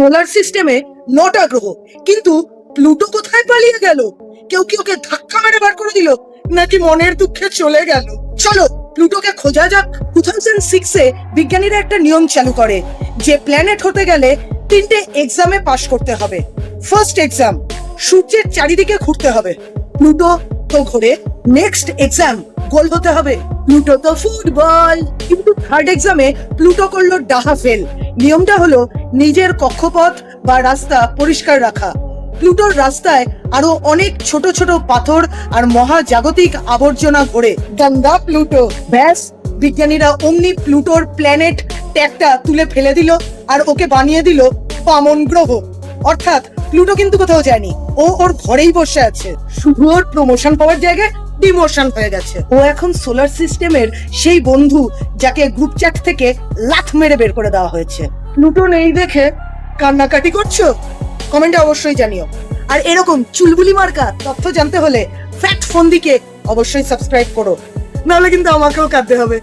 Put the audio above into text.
Solar সিস্টেমে 9টা গ্রহ, কিন্তু প্লুটো কোথায় পালিয়ে গেল? কেউ কি ওকে ধাক্কা মেরে বার করে দিল, নাকি মনের দুঃখে চলে গেল? চলো প্লুটোকে খোঁজা যাক। 2006-এ বিজ্ঞানীরা একটা নিয়ম চালু করে যে প্ল্যানেট হতে গেলে 3টে এক্সামে পাশ করতে হবে। ফার্স্ট এক্সাম, সূর্যের চারিদিকে ঘুরতে হবে। প্লুটো তো ঘোরে। নেক্সট এক্সাম, গোল হতে হবে। প্লুটো তো ফুটবল। কিন্তু থার্ড এক্সামে প্লুটো করলো ডাহা ফেল। নিয়মটা হলো নিজের কক্ষপথ বা রাস্তা পরিষ্কার রাখা। প্লুটোর রাস্তায় আরো অনেক ছোট ছোট পাথর আর মহাজাগতিক আবর্জনা ঘোরে। গঙ্গা প্লুটো। ব্যাস, বিজ্ঞানীরা অমনি প্লুটোর প্ল্যানেট ট্যাগটা তুলে ফেলে দিল আর ওকে বানিয়ে দিল বামন গ্রহ। অর্থাৎ প্লুটো কিন্তু কোথাও যায়নি, ও ওর ঘরেই বসে আছে। শুধু ওর প্রমোশন পাওয়ার জায়গায় ডিমোশন হয়ে গেছে। ও এখন সোলার সিস্টেমের সেই বন্ধু যাকে গ্রুপ চ্যাট থেকে লাথ মেরে বের করে দেওয়া হয়েছে। প্লুটো নেই দেখে কান্নাকাটি করছো? কমেন্টে অবশ্যই জানিও। আর এরকম চুলবুলি মার্কা তথ্য জানতে হলে ফ্যাক্ট ফোন দিকে অবশ্যই সাবস্ক্রাইব করো, নাহলে কিন্তু আমাকেও কাঁদতে হবে।